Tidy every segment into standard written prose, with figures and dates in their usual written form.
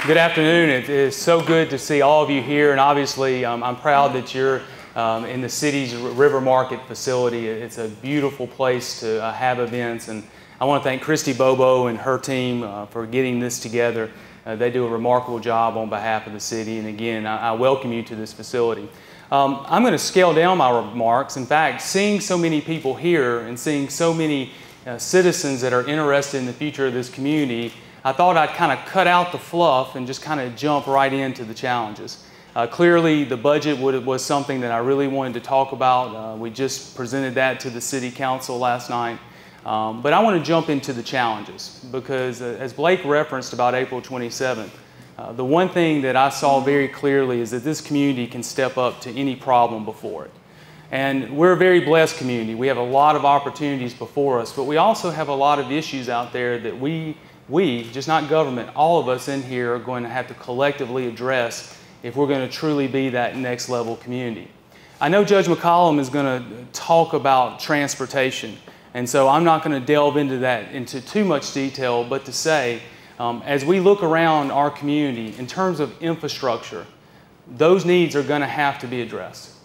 Good afternoon. It is so good to see all of you here, and obviously I'm proud that you're in the city's River Market facility. It's a beautiful place to have events, and I want to thank Christy Bobo and her team for getting this together. They do a remarkable job on behalf of the city, and again, I welcome you to this facility. I'm going to scale down my remarks. In fact, seeing so many people here and seeing so many citizens that are interested in the future of this community, I thought I'd kind of cut out the fluff and just kind of jump right into the challenges. Clearly, the budget was something that I really wanted to talk about. We just presented that to the City Council last night. But I want to jump into the challenges because, as Blake referenced about April 27th, the one thing that I saw very clearly is that this community can step up to any problem before it. And we're a very blessed community. We have a lot of opportunities before us, but we also have a lot of issues out there that we, just not government, all of us in here are going to have to collectively address if we're going to truly be that next level community. I know Judge McCollum is going to talk about transportation, and so I'm not going to delve into that into too much detail, but to say, as we look around our community in terms of infrastructure, those needs are going to have to be addressed.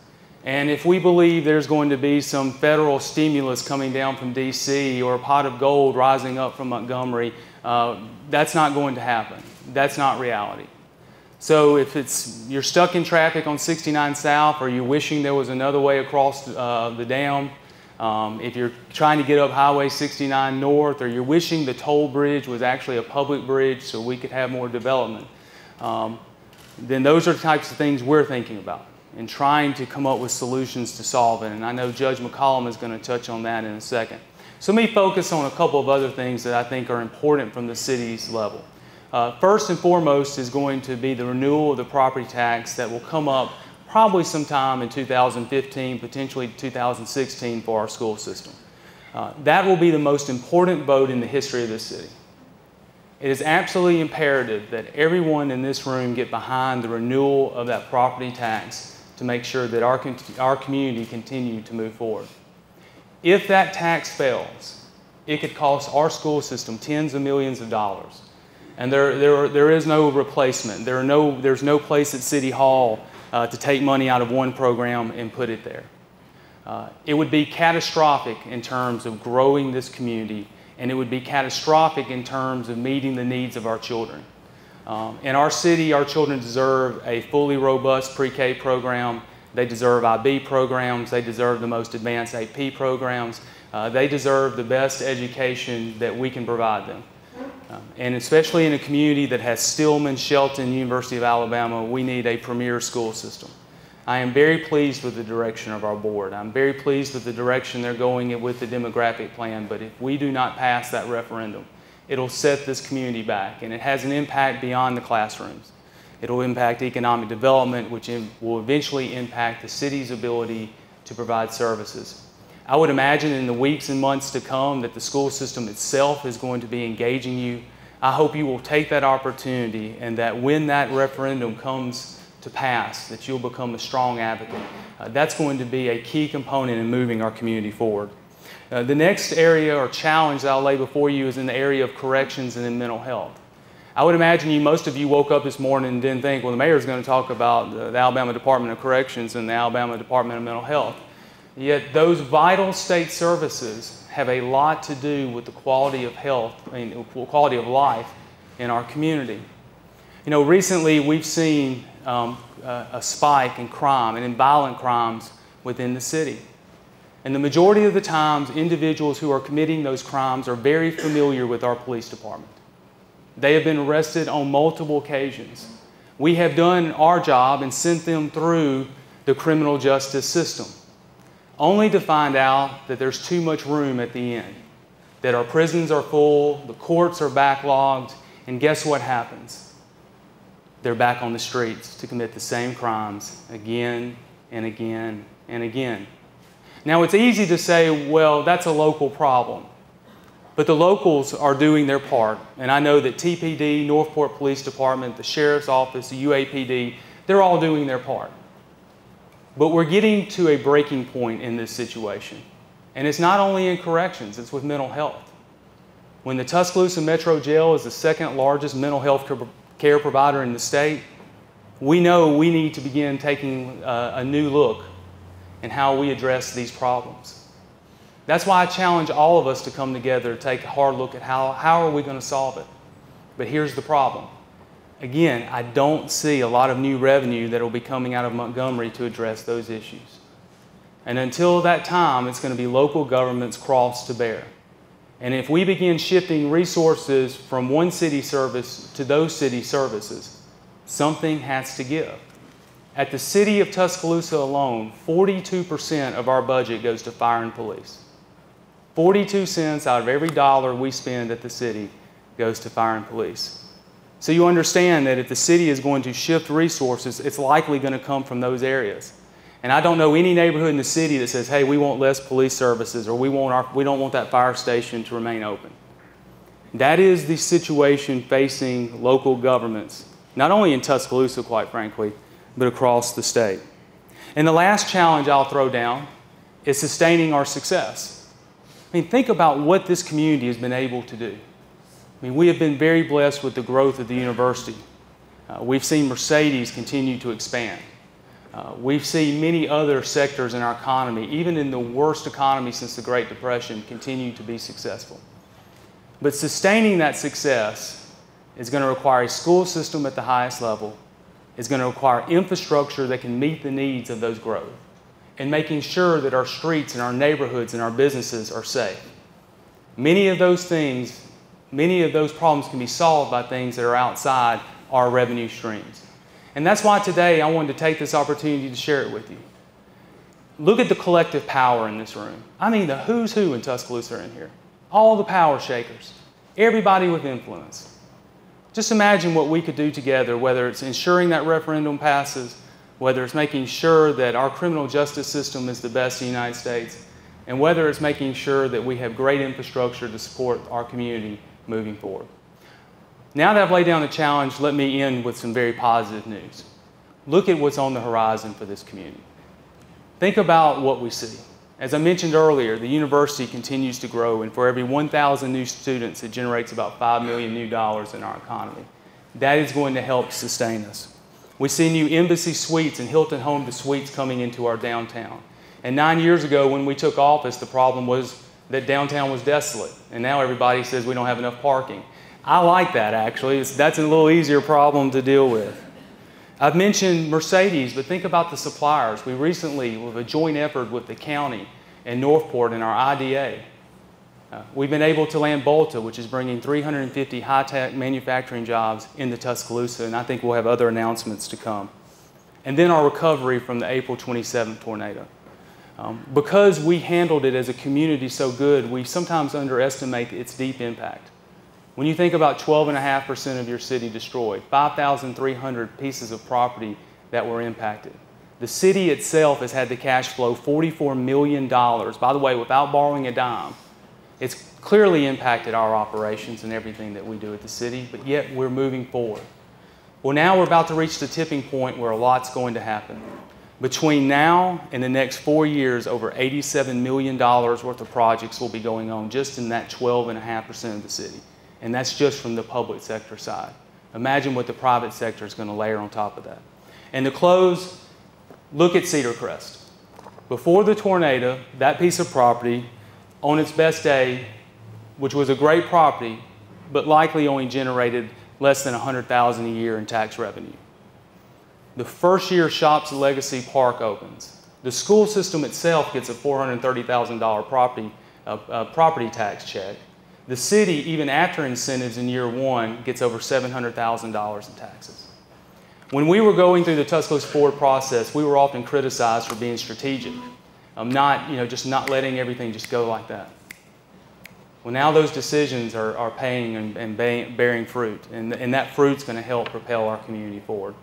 And if we believe there's going to be some federal stimulus coming down from DC or a pot of gold rising up from Montgomery, that's not going to happen. That's not reality. So if you're stuck in traffic on 69 South, or you're wishing there was another way across the dam, if you're trying to get up Highway 69 North, or you're wishing the toll bridge was actually a public bridge so we could have more development, then those are the types of things we're thinking about and trying to come up with solutions to solve it. And I know Judge McCollum is going to touch on that in a second. So let me focus on a couple of other things that I think are important from the city's level. First and foremost is going to be the renewal of the property tax that will come up probably sometime in 2015, potentially 2016 for our school system. That will be the most important vote in the history of this city. It is absolutely imperative that everyone in this room get behind the renewal of that property tax to make sure that our community continue to move forward. If that tax fails, it could cost our school system tens of millions of dollars. And there is no replacement. There's no place at City Hall to take money out of one program and put it there. It would be catastrophic in terms of growing this community, and it would be catastrophic in terms of meeting the needs of our children. In our city, our children deserve a fully robust pre-K program. They deserve IB programs. They deserve the most advanced AP programs. They deserve the best education that we can provide them. And especially in a community that has Stillman, Shelton, University of Alabama, we need a premier school system. I am very pleased with the direction of our board. I'm very pleased with the direction they're going with the demographic plan, but if we do not pass that referendum, it'll set this community back, and it has an impact beyond the classrooms. It'll impact economic development, which will eventually impact the city's ability to provide services. I would imagine in the weeks and months to come that the school system itself is going to be engaging you. I hope you will take that opportunity, and that when that referendum comes to pass, that you'll become a strong advocate. That's going to be a key component in moving our community forward. The next area or challenge that I'll lay before you is in the area of corrections and in mental health. I would imagine most of you woke up this morning and didn't think, well, the mayor's going to talk about the Alabama Department of Corrections and the Alabama Department of Mental Health. Yet those vital state services have a lot to do with the quality of health and quality of life in our community. You know, recently we've seen a spike in crime and in violent crimes within the city. And the majority of the times, individuals who are committing those crimes are very familiar with our police department. They have been arrested on multiple occasions. We have done our job and sent them through the criminal justice system, only to find out that there's too much room at the end, that our prisons are full, the courts are backlogged, and guess what happens? They're back on the streets to commit the same crimes again and again and again. Now, it's easy to say, well, that's a local problem. But the locals are doing their part. And I know that TPD, Northport Police Department, the Sheriff's Office, the UAPD, they're all doing their part. But we're getting to a breaking point in this situation. And it's not only in corrections, it's with mental health. When the Tuscaloosa Metro Jail is the second largest mental health care provider in the state, we know we need to begin taking a new look in how we address these problems. That's why I challenge all of us to come together to take a hard look at how are we going to solve it. But here's the problem. Again, I don't see a lot of new revenue that will be coming out of Montgomery to address those issues. And until that time, it's going to be local government's cross to bear. And if we begin shifting resources from one city service to those city services, something has to give. At the city of Tuscaloosa alone, 42% of our budget goes to fire and police. 42 cents out of every dollar we spend at the city goes to fire and police. So you understand that if the city is going to shift resources, it's likely going to come from those areas. And I don't know any neighborhood in the city that says, hey, we want less police services, or we don't want that fire station to remain open. That is the situation facing local governments, not only in Tuscaloosa, quite frankly, but across the state. And the last challenge I'll throw down is sustaining our success. I mean, think about what this community has been able to do. I mean, we have been very blessed with the growth of the university. We've seen Mercedes continue to expand. We've seen many other sectors in our economy, even in the worst economy since the Great Depression, continue to be successful. But sustaining that success is going to require a school system at the highest level. It's going to require infrastructure that can meet the needs of those growth, and making sure that our streets and our neighborhoods and our businesses are safe. Many of those problems can be solved by things that are outside our revenue streams. And that's why today I wanted to take this opportunity to share it with you. Look at the collective power in this room. I mean, the who's who in Tuscaloosa are in here. All the power shakers, everybody with influence. Just imagine what we could do together, whether it's ensuring that referendum passes, whether it's making sure that our criminal justice system is the best in the United States, and whether it's making sure that we have great infrastructure to support our community moving forward. Now that I've laid down the challenge, let me end with some very positive news. Look at what's on the horizon for this community. Think about what we see. As I mentioned earlier, the university continues to grow, and for every 1,000 new students, it generates about $5 million new dollars in our economy. That is going to help sustain us. We see new Embassy Suites and Hilton Home to Suites coming into our downtown. And 9 years ago when we took office, the problem was that downtown was desolate. And now everybody says we don't have enough parking. I like that, actually. That's a little easier problem to deal with. I've mentioned Mercedes, but think about the suppliers. We recently, with a joint effort with the county and Northport and our IDA, we've been able to land Bolta, which is bringing 350 high-tech manufacturing jobs into Tuscaloosa, and I think we'll have other announcements to come. And then our recovery from the April 27th tornado. Because we handled it as a community so good, we sometimes underestimate its deep impact. When you think about 12.5% of your city destroyed, 5,300 pieces of property that were impacted. The city itself has had to cash flow $44 million, by the way, without borrowing a dime. It's clearly impacted our operations and everything that we do at the city, but yet we're moving forward. Well, now we're about to reach the tipping point where a lot's going to happen. Between now and the next 4 years, over $87 million worth of projects will be going on just in that 12.5% of the city. And that's just from the public sector side. Imagine what the private sector is going to layer on top of that. And to close, look at Cedar Crest. Before the tornado, that piece of property, on its best day, which was a great property, but likely only generated less than $100,000 a year in tax revenue. The first year Shops Legacy Park opens, the school system itself gets a $430,000 property tax check. The city, even after incentives in year one, gets over $700,000 in taxes. When we were going through the Tuscaloosa Forward process, we were often criticized for being strategic, just not letting everything just go like that. Well, now those decisions are paying and bearing fruit, and that fruit's going to help propel our community forward.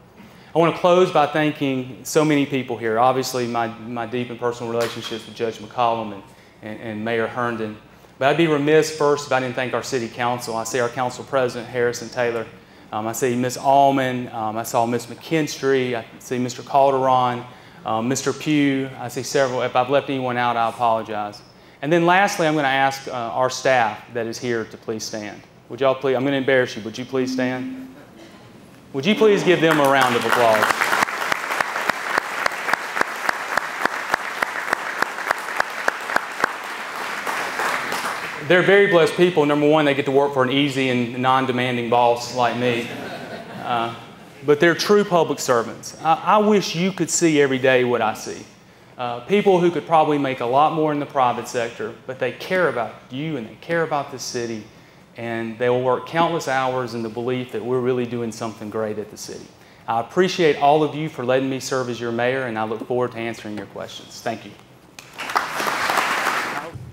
I want to close by thanking so many people here. Obviously, my deep and personal relationships with Judge McCollum and Mayor Herndon. But I'd be remiss first if I didn't thank our city council. I see our council president, Harrison Taylor. I see Ms. Allman. I saw Ms. McKinstry. I see Mr. Calderon, Mr. Pugh. I see several. If I've left anyone out, I apologize. And then lastly, I'm going to ask our staff that is here to please stand. Would y'all please, I'm going to embarrass you. Would you please stand? Would you please give them a round of applause? They're very blessed people. Number one, they get to work for an easy and non-demanding boss like me. But they're true public servants. I wish you could see every day what I see. People who could probably make a lot more in the private sector, but they care about you and they care about the city, and they will work countless hours in the belief that we're really doing something great at the city. I appreciate all of you for letting me serve as your mayor, and I look forward to answering your questions. Thank you.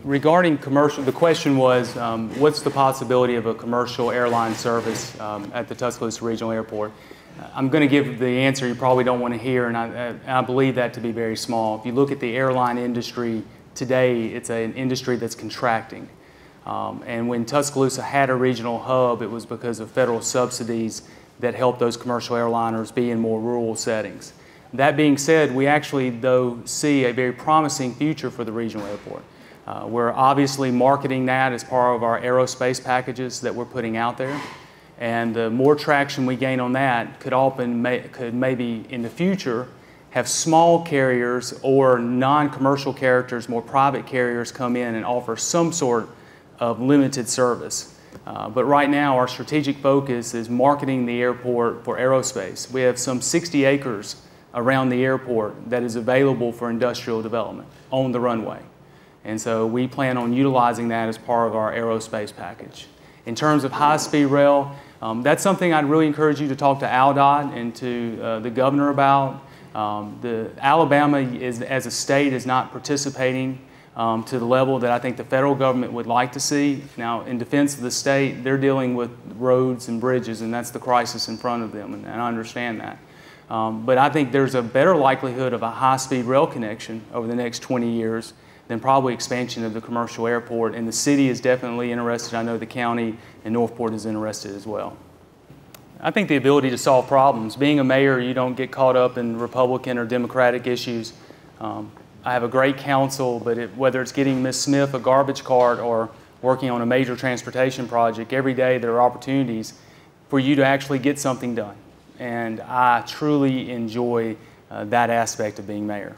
Regarding commercial, the question was, what's the possibility of a commercial airline service at the Tuscaloosa Regional Airport? I'm going to give the answer you probably don't want to hear, and I believe that to be very small. If you look at the airline industry today, it's an industry that's contracting. And when Tuscaloosa had a regional hub, it was because of federal subsidies that helped those commercial airliners be in more rural settings. That being said, we actually, though, see a very promising future for the regional airport. We're obviously marketing that as part of our aerospace packages that we're putting out there. And the more traction we gain on that could maybe in the future have small carriers or non-commercial characters, more private carriers come in and offer some sort of limited service. But right now our strategic focus is marketing the airport for aerospace. We have some 60 acres around the airport that is available for industrial development on the runway. And so we plan on utilizing that as part of our aerospace package. In terms of high-speed rail, that's something I'd really encourage you to talk to ALDOT and to the governor about. Alabama, as a state, is not participating to the level that I think the federal government would like to see. Now, in defense of the state, they're dealing with roads and bridges, and that's the crisis in front of them, and I understand that. But I think there's a better likelihood of a high-speed rail connection over the next 20 years than probably expansion of the commercial airport, and the city is definitely interested. I know the county and Northport is interested as well. I think the ability to solve problems. Being a mayor, you don't get caught up in Republican or Democratic issues. I have a great council, but whether it's getting Ms. Smith a garbage cart or working on a major transportation project, every day there are opportunities for you to actually get something done. And I truly enjoy that aspect of being mayor.